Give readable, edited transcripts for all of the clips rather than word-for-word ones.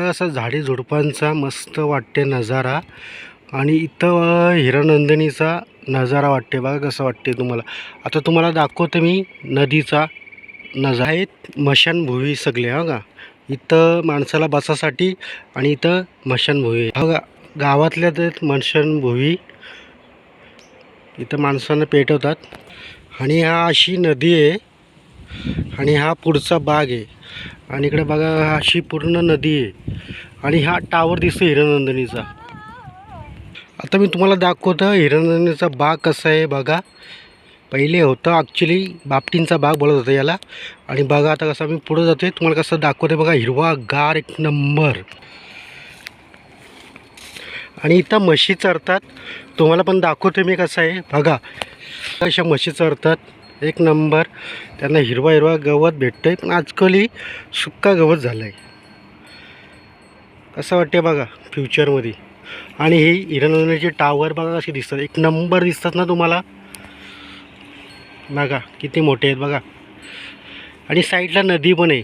बघा असा झाडी झुडपांचा मस्त वाटते नजारा आणि इथं हिरनंदिनीचा नजारा वाटते बघा कसं वाटते तुम्हाला. आता तुम्हाला दाखवतो मी नदीचा नजारा. आहेत मशानभूमी सगळे हा का इथं माणसाला बसासाठी आणि इथं मशानभूमी बघा गावातल्या तर मशानभूमी इथं माणसांना पेटवतात. आणि हा अशी नदी आहे आणि हा पुढचा बाग आहे आणि इकडे बघा अशी पूर्ण नदी आहे आणि हा टावर दिसतो हिरनंदिनीचा. आता मी तुम्हाला दाखवतो हिरनंदिनीचा बाग कसा आहे बघा. पहिले होतं ॲक्च्युली बापटींचा बाग बोलत होतं याला. आणि बघा आता कसं मी पुढं जाते तुम्हाला कसं दाखवते बघा हिरवा गार एक नंबर. आणि इथं म्हशी चरतात तुम्हाला पण दाखवते मी कसं आहे बघा. अशा म्हशी चरतात एक नंबर. त्यांना हिरवा हिरवा गवत भेटतं आहे पण आजकाल सुक्का गवत झालं आहे. कसं वाटते बघा फ्युचरमध्ये. आणि हे हिरनंदिनीचे टावर बघा कसे दिसतात एक नंबर दिसतात ना तुम्हाला. बघा किती मोठे आहेत बघा. आणि साईडला नदी पण आहे.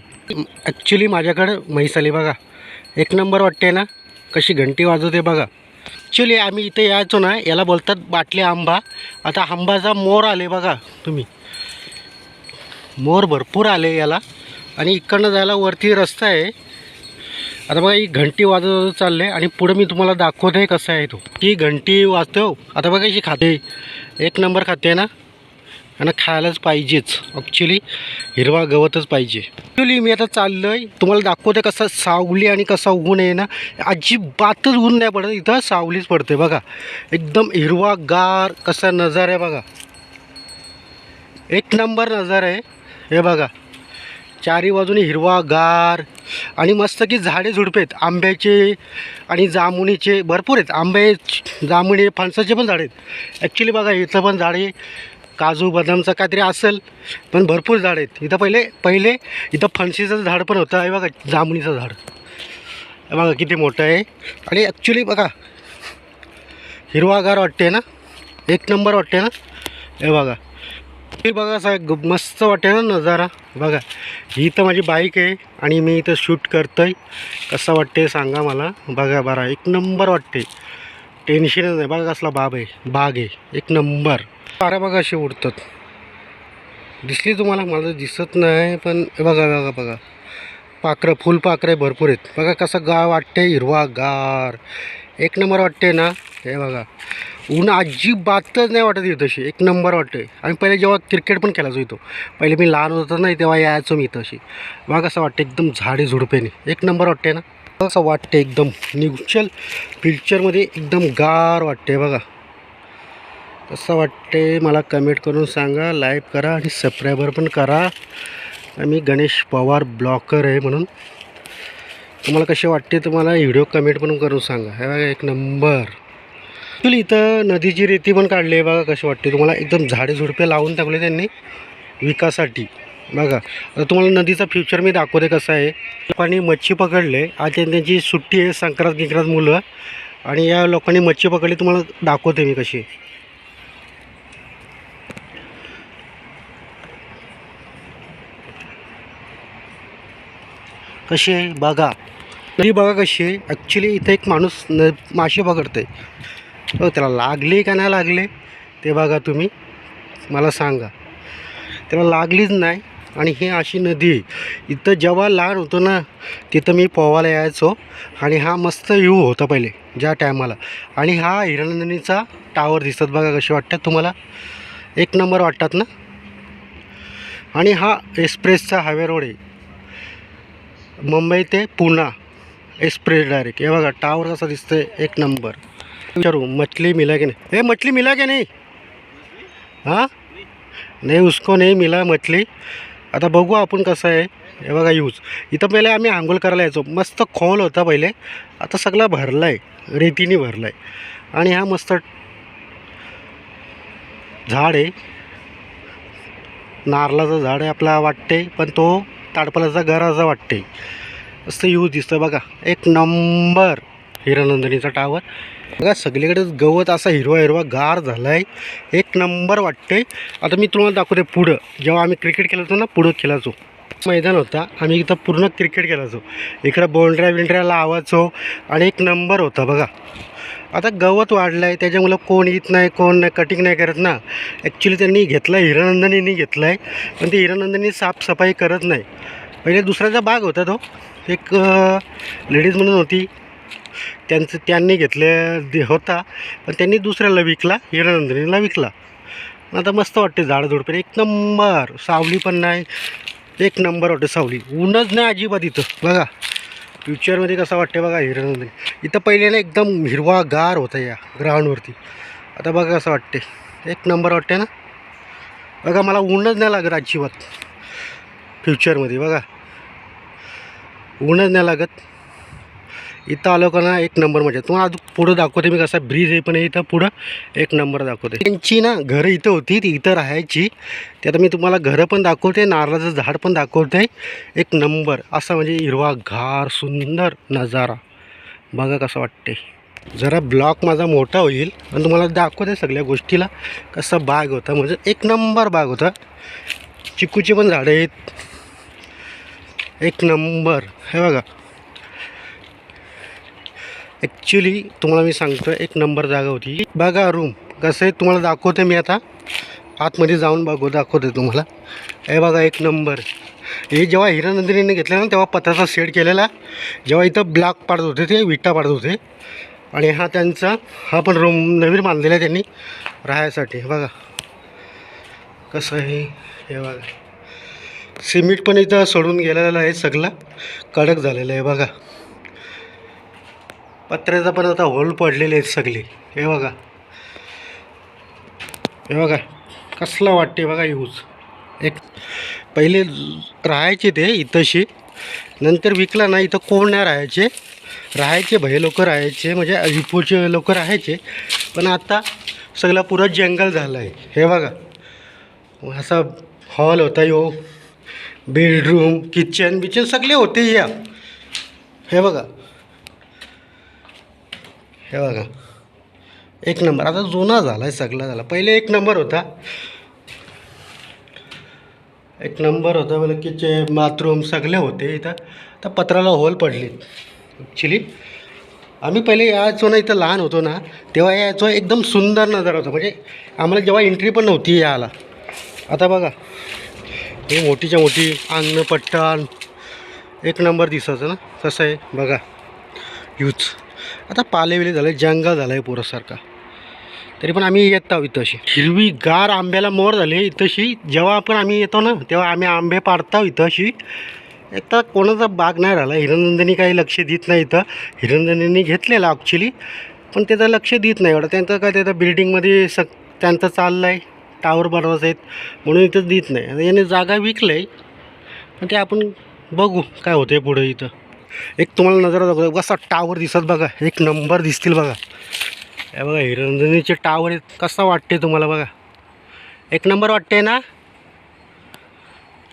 ॲक्च्युली माझ्याकडं म्हैस आली बघा एक नंबर वाटते ना कशी घंटी वाजवते बघा. ॲक्च्युली आम्ही इथे यायचो ना याला बोलतात बाटली आंबा. आता आंबाचा मोर आले बघा तुम्ही. मोर भरपूर आले याला. आणि इकडनं जायला वरती रस्ता आहे. आता बघा ही घंटी वाजवत चालले आणि पुढे मी तुम्हाला दाखवत आहे कसं आहे तो. ती घंटी वाजतो आता बघा ही खाते एक नंबर खाते ना. आणि खायलाच पाहिजेच ॲक्च्युली हिरवा गवतच पाहिजे. ॲक्च्युली मी आता चाललो आहे तुम्हाला दाखवते कसं सावली आणि कसा ऊन आहे ना. अजिबातच ऊन नाही पडत इथं सावलीच पडते बघा. एकदम हिरवा गार कसा नजारा आहे बघा. एक नंबर नजारा आहे हे बघा. चारी बाजूने हिरवा गार आणि मस्त की झाडे झुडपे आहेत आंब्याचे आणि जामुनीचे भरपूर आहेत. आंबे जामुनी फणसाचे पण झाडे आहेत ॲक्च्युली बघा. इथं पण झाडे काजू बदामचं काहीतरी असेल पण भरपूर झाड आहेत इथं. पहिले इथं फणशीचं झाड पण होतं हे बघा. जामुनीचं झाड हे बघा किती मोठं आहे. आणि ॲक्च्युली बघा हिरवागार वाटते ना एक नंबर वाटते ना हे बघा. हे बघा असं मस्त वाटते ना नजारा बघा. ही तर माझी बाईक आहे आणि मी इथं शूट करतो आहे. कसं वाटते सांगा मला बघा. बरं एक नंबर वाटते टेन्शनच नाही बघा. कसला बाग आहे एक नंबर. तारा बघा असे उडतात दिसली तुम्हाला. मला दिसत नाही पण बघा बघा पाखरं फुलपाखरं भरपूर आहेत बघा. कसं गाव वाटते हिरवा गार एक नंबर वाटते ना हे बघा. ऊन अजिबातच नाही वाटत इथं तशी एक नंबर वाटते. आणि पहिले जेव्हा क्रिकेट पण खेळायचो इथं पहिले मी लहान होतो नाही तेव्हा यायचो मी इथं अशी बघा. कसं वाटते एकदम झाडे झुडपेने एक नंबर वाटते ना. कसं वाटते एकदम न्यूचल पिक्चरमध्ये एकदम गार वाटते बघा. कसं वाटते मला कमेंट करून सांगा. लाईक करा आणि सबस्क्रायबर पण करा. मी गणेश पवार ब्लॉगर आहे म्हणून तुम्हाला कसे वाटते तुम्हाला व्हिडिओ कमेंट पण करून सांगा. हे बघा एक नंबर. ॲक्च्युली इथं नदीची रेती पण काढली आहे बघा. कशी वाटते तुम्हाला. एकदम झाडे झुडपे लावून टाकले त्यांनी विकासासाठी बघा. आता तुम्हाला नदीचा फ्युचर मी दाखवते कसं आहे. लोकांनी मच्छी पकडले आज त्यांची सुट्टी आहे संक्रांत मुलं आणि या लोकांनी मच्छी पकडली तुम्हाला दाखवते मी कशी. कशी आहे बघा नदी बघा कशी आहे. ॲक्च्युली इथं एक माणूस मासे पकडते हो. त्याला लागले का नाही लागले ते बघा तुम्ही मला सांगा. त्याला लागलीच नाही. आणि ही अशी नदी आहे. इथं जेव्हा लहान होतो ना तिथं मी पोहायला यायचो आणि हा मस्त व्ह्यू होता पहिले ज्या टायमाला. आणि हा हिरनंदिनीचा टावर दिसतात बघा कसे वाटतात तुम्हाला एक नंबर वाटतात ना. आणि हा एक्सप्रेसचा हायवे रोड आहे मुंबई ते पुणे एक्सप्रेस डायरेक्ट. हे बघा टावर कसा दिसतंय एक नंबर. विचारू मछली मिला की नहीं. हे मछली मिला की नहीं. हाँ नाही उसको नहीं मिला मछली. आता बघू आपण कसं आहे हे बघा यूज. इथं पहिले आम्ही आंघोळ करायला यायचो मस्त खोल होता पहिले. आता सगळं भरलं आहे रेतीने भरलं आहे. आणि हा मस्त झाड आहे नारळाचं झाड आहे आपला वाटते पण तो ताडपलाचा घर असं वाटते. मस्त यूज दिसतं बघा एक नंबर. हिरनंदिनीचा टावर बघा. सगळीकडेच गवत असा हिरवा गार झाला आहे एक नंबर वाटते. आता मी तुम्हाला दाखवते पुढं जेव्हा आम्ही क्रिकेट खेळायचो ना पुढं खेळायचो मैदान होता. आम्ही इथं पूर्ण क्रिकेट खेळायचो. इकडं बाउंड्र्या लावायचो आणि एक नंबर होता बघा. आता गवत वाढलं आहे त्याच्यामुळं कोण येत नाही, कोण नाही, कटिंग नाही करत ना. ॲक्च्युली त्यांनी घेतला आहे, हिरानंदिनींनी घेतला आहे, पण ते हिरानंदिनी साफसफाई करत नाही. पहिले दुसऱ्याचा बाग होता तो, एक लेडीज म्हणून होती, त्यांनी घेतले होता, पण त्यांनी दुसऱ्याला विकला, हिरानंदिनीला विकला. आता मस्त वाटते झाडझुडपे, एक नंबर. सावली पण नाही, एक नंबर वाटते सावली. ऊनच नाही अजिबात इथं बघा. फ्युचरमध्ये कसं वाटते बघा हिरानंदिनी. इथं पहिले ना एकदम हिरवागार होतं या ग्राउंडवरती. आता बघा कसं वाटते, एक नंबर वाटते ना बघा. मला ऊनच नाही लागत अजिबात फ्युचरमध्ये बघा, ऊनच नाही लागत. इथं आलो का ना एक नंबर म्हणजे. तुम्हाला अजून पुढं दाखवते मी कसा ब्रिज आहे, पण इथं पुढं एक नंबर दाखवते. त्यांची ना घरं इथं होती, ती इथं राहायची. ते आता मी तुम्हाला घरं पण दाखवते, नारळाचं झाड पण दाखवते. एक नंबर असा म्हणजे हिरवागार सुंदर नजारा बघा कसं वाटते. जरा ब्लॉक माझा मोठा होईल आणि तुम्हाला दाखवते सगळ्या गोष्टीला कसा बाग होता. म्हणजे एक नंबर बाग होता. चिकूची पण झाडं आहेत, एक नंबर. हे बघा, ॲक्च्युली तुम्हाला मी सांगतो एक नंबर जागा होती बघा. रूम कसं आहे तुम्हाला दाखवते मी. आता आतमध्ये जाऊन दाखवते तुम्हाला. हे बघा एक नंबर. हे जेव्हा हिरानंदिनीने घेतलं ना तेव्हा पत्राचा शेड केलेला, जेव्हा इथं ब्लॉक पाडत होते ते विटा पाडत होते. आणि हा त्यांचा हा पण रूम नवीन बांधलेला आहे त्यांनी राहायसाठी. बघा कसं आहे, हे बघा. सिमेंट पण इथं सोडून गेलेलं आहे, सगळं कडक झालेलं आहे बघा. पत्र्याचा पण आता होल पडलेले आहेत सगळे. हे बघा, हे बघा कसला वाटते बघा यूज. एक पहिले राहायचे ते इथंशी, नंतर विकला ना. इथं कोण नाही राहायचे भय लोक राहायचे, म्हणजे रिपोचे लोक राहायचे. पण आता सगळं पुरं जंगल झालं आहे. हे बघा असा हॉल होता, यो बेडरूम, किचन सगळे होते या. हे बघा, हे बघा एक नंबर. आता जुना झाला आहे सगळा झाला. पहिले एक नंबर होता, एक नंबर होता. म्हणजे किचन बाथरूम सगळे होते इथं. आता पत्राला होल पडले. ॲक्च्युली आम्ही पहिले यायचो ना, इथं लहान होतो ना तेव्हा यायचो, एकदम सुंदर नजारा होता. म्हणजे आम्हाला जेव्हा एंट्री पण नव्हती याला. आता बघा हे मोठीच्या मोठी अंगण पट्टण एक नंबर दिसायचं ना. कसं आहे बघा यूज. आता पालेविले झाले, जंगल झालं आहे पुरासारखा. तरी पण आम्ही येत आहोत इथंशी. हिरवीगार आंब्याला मोर झाले इथंशी. जेव्हा आपण आम्ही येतो ना तेव्हा आम्ही आंबे पाडतो इथंशी. एक तर कोणाचा बाग नाही राहिला. हिरानंदिनी काही लक्ष देत नाही इथं. हिरानंदिनी घेतलेला ॲक्च्युली, पण त्याचं लक्ष देत नाही एवढं. त्यांचं काय त्याचं बिल्डिंगमध्ये त्यांचं चाललं आहे, टावर बनवायचं आहेत म्हणून इथं देत नाही. याने जागा विकलं आहे, पण ते आपण बघू काय होतं आहे पुढं. इथं एक तुम्हाला नजर दाखवतो कसा टावर दिसत बघा, एक नंबर दिसतील बघा. हे बघा हिरानंदिनीचे टावर आहेत. कसा वाटते तुम्हाला बघा, एक नंबर वाटते ना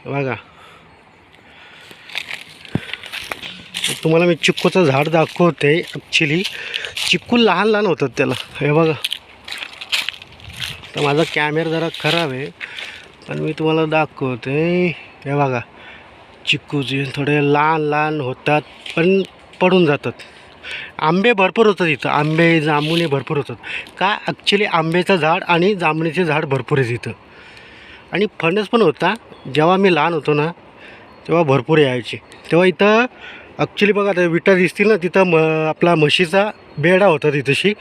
बघा. तुम्हाला मी चिक्कूचं झाड दाखवते. ॲक्च्युली चिक्कू लहान लहान होतात त्याला. हे बघा, तर माझा कॅमेरा जरा खराब आहे पण मी तुम्हाला दाखवते. हे बघा चिक्कूचे थोडे लहान लहान होतात पण पडून जातात. आंबे भरपूर होतात इथं, आंबे जांभुणे भरपूर होतात. का ॲक्च्युली आंब्याचं झाड आणि जांभळीचे झाड भरपूर आहेत इथं. आणि फणस पण होता. जेव्हा मी लहान होतो ना तेव्हा भरपूर यायचे. तेव्हा इथं ॲक्च्युली बघा आता विटा दिसतील ना, तिथं आपला म्हशीचा बेडा होता तिथंशी.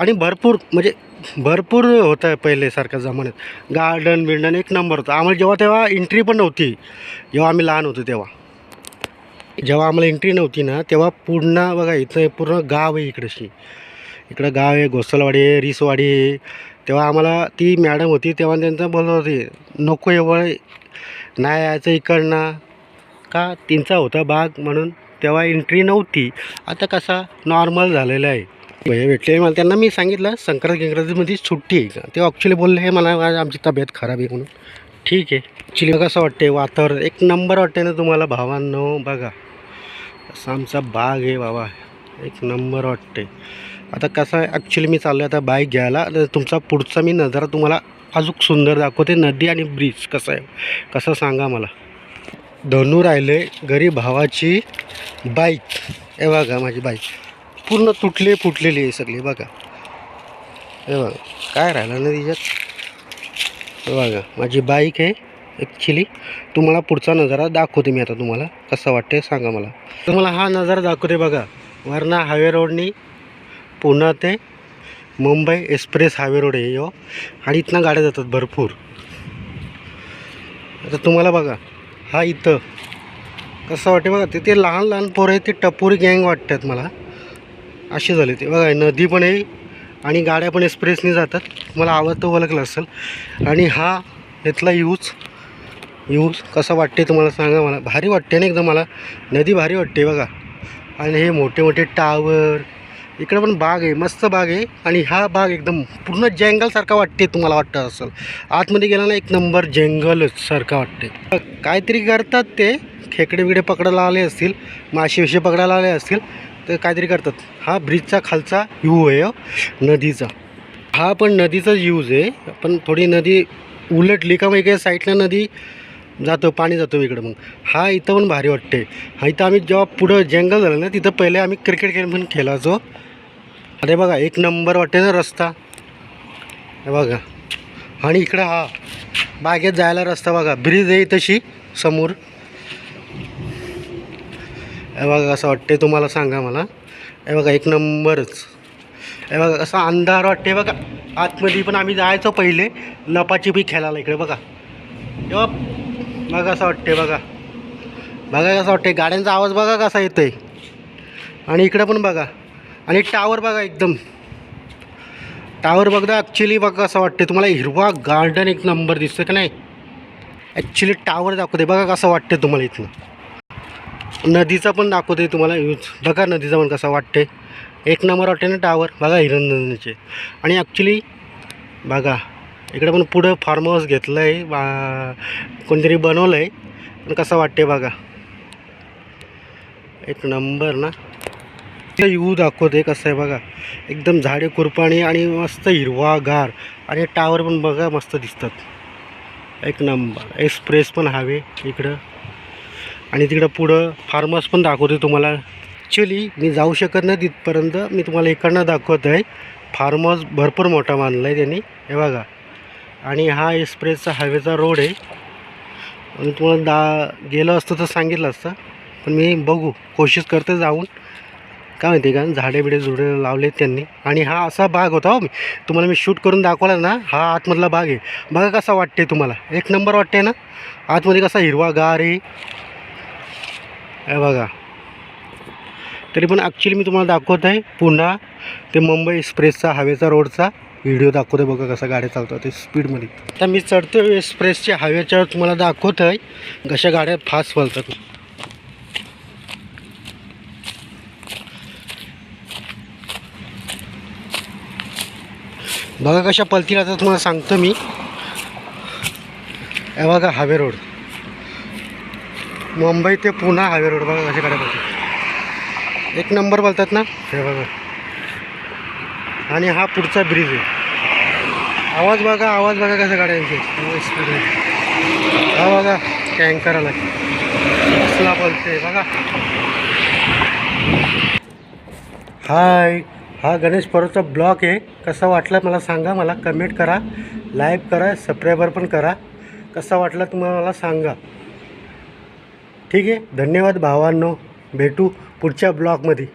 आणि भरपूर म्हणजे भरपूर होतं आहे पहिलेसारख्या जमान्यात. गार्डन बिल्डन एक नंबर होतं. आम्हाला जेव्हा तेव्हा एंट्री पण नव्हती, जेव्हा आम्ही लहान होतो तेव्हा. जेव्हा आम्हाला एंट्री नव्हती ना तेव्हा पूर्ण बघा इथं पूर्ण गाव आहे इकडंशी. इकडं गाव आहे, घोसलवाडी आहे, रिसवाडी आहे. तेव्हा आम्हाला ती मॅडम होती तेव्हा त्यांचं बोलत होते नको एवढं नाही यायचं इकडनं, का त्यांचा होता बाग म्हणून तेव्हा एंट्री नव्हती. आता कसा नॉर्मल झालेलं आहे. भैया भेटले मला, त्यांना मी सांगितलं संक्रांतीमध्ये सुट्टी आहे का. ते ॲक्च्युली बोलले हे मला आमची तब्येत खराब आहे म्हणून. ठीक आहे. ॲक्च्युली कसं वाटते वातावरण, एक नंबर वाटते ना तुम्हाला भावांनो. बघा असं आमचा बाग आहे बाबा, एक नंबर वाटते. आता कसं आहे ॲक्च्युली मी चाललो आहे आता बाईक घ्यायला. तर तुमचा पुढचा मी नजारा तुम्हाला अजून सुंदर दाखवते. नदी आणि ब्रिज कसं आहे कसं सांगा मला. धनू राहिले घरी भावाची बाईक. हे बघा माझी बाईक पूर्ण तुटली फुटलेली आहे सगळी बघा. हे बघा काय राहिलं ना तिच्यात. हे बघा माझी बाईक आहे ॲक्च्युली. तुम्हाला पुढचा नजारा दाखवते मी आता, तुम्हाला कसा वाटते सांगा मला. तुम्हाला हा नजारा दाखवते बघा. वरना हायवे रोडनी पुणे ते मुंबई एक्सप्रेस हायवे रोड आहे यो, आणि इथनं गाड्या जातात भरपूर. आता तुम्हाला बघा हा इथं कसं वाटते बघा. ते लहान लहान पोरं आहे ते टपोरी गँग वाटतात मला असे झाले ते बघा. नदी पण आहे आणि गाड्या पण एक्सप्रेसने जातात. तुम्हाला आवाज तो ओळखला असेल. आणि हा इथला यूज कसं वाटते तुम्हाला सांगा मला. भारी वाटते ना एकदम मला. नदी भारी वाटते बघा. आणि हे मोठे मोठे टावर, इकडे पण बाग आहे, मस्त बाग आहे. आणि हा बाग एकदम पूर्ण जंगलसारखा वाटते. तुम्हाला वाटतं असेल आतमध्ये गेला ना एक नंबर जंगलच सारखा वाटते. काहीतरी करतात ते, खेकडे बिकडे पकडायला आले असतील, मासे विषे पकडायला आले असतील तर काहीतरी करतात. हा ब्रिजचा खालचा व्ह्यू आहे नदीचा. हा पण नदीचाच यूज आहे, पण थोडी नदी उलटली का मग इकडे साईडला नदी जातो, पाणी जातो इकडं. मग हा इथं पण भारी वाटते. हा इथं आम्ही जेव्हा पुढं जंगल झालं ना तिथं पहिले आम्ही क्रिकेट गेम पण खेळायचो. अरे बघा एक नंबर वाटते ना रस्ता. हे बघा. आणि इकडं हा बागेत जायला रस्ता बघा, ब्रिज आहे तशी समोर. हे बघा असं वाटते तुम्हाला सांगा मला. हे बघा एक नंबरच. हे बघा असा अंधार वाटते बघा. आतमध्ये पण आम्ही जायचो पहिले लपाछपी खेळायला इकडे बघा. तेव्हा बघा असं वाटते बघा. बघा कसं वाटते, गाड्यांचा आवाज बघा कसा येतोय. आणि इकडं पण बघा. आणि टावर बघा एकदम. टावर बघा ॲक्च्युली बघा असं वाटते तुम्हाला. हिरवा गार्डन एक नंबर दिसतं का नाही. ॲक्च्युली टावर दाखवते बघा कसं वाटते तुम्हाला. इथनं नदीचा पण दाखवते तुम्हाला यूज बघा. नदीचा पण कसा वाटते एक नंबर वाटते ना टावर बघा हिरण्यचे. आणि ॲक्च्युली बघा इकडे पण पुढं फार्म हाऊस घेतलं आहे कोणतरी बनवलं आहे. पण कसं वाटते बघा एक नंबर ना. व्ह्यू दाखवते कसं आहे बघा. एकदम झाडे कुरपाणी आणि मस्त हिरवागार. आणि टावर पण बघा मस्त दिसतात एक नंबर. एक्सप्रेस पण हवे इकडं. आणि तिकडं पुढं फार्म हाऊस पण दाखवते तुम्हाला. ॲक्च्युली मी जाऊ शकत नाही तिथपर्यंत, मी तुम्हाला इकडनं दाखवत आहे. फार्म हाऊस भरपूर मोठा बांधला आहे त्यांनी हे बघा. आणि हा एक्सप्रेसचा हायवेचा रोड आहे. आणि तुम्हाला गेलं असतं तर सांगितलं असतं, पण मी बघू कोशिश करते जाऊन. काय माहिती का झाडे बिडे जुडे लावले त्यांनी. आणि हा असा बाग होता मी तुम्हाला मी शूट करून दाखवला ना. हा आतमधला बाग आहे बघा कसा वाटते तुम्हाला. एक नंबर वाटते ना. आतमध्ये कसा हिरवागार आहे हे बघा. तरी पण ॲक्च्युली मी तुम्हाला दाखवत आहे पुणे ते मुंबई एक्सप्रेसचा हवेचा रोडचा व्हिडिओ दाखवतो बघा कसा गाड्या चालतात ते स्पीडमध्ये. आता मी चढतो एक्सप्रेसच्या हवेच्यावर तुम्हाला दाखवत आहे कशा गाड्या फास्ट चालतात. बघा कशा पलतील आता तुम्हाला सांगतो मी. हे बघा हायवे रोड मुंबई ते पुणे हायवे रोड बघा कशा गाड्या बोलतात एक नंबर बोलतात ना हे बघा. आणि हा पुढचा ब्रिज आहे. आवाज बघा कशा गाड्यांचे स्पीड आहे. हा बघा टँकर आला कसला बोलते बघा. हाय हा गणेश पर्वतचा ब्लॉग आहे. कसा वाटला मला सांगा. मला कमेंट करा, लाईक करा, सबस्क्रायबर पण करा. कसा वाटला तुम्हाला मला सांगा. ठीक आहे. धन्यवाद भावांनो. भेटू पुढच्या ब्लॉगमध्ये.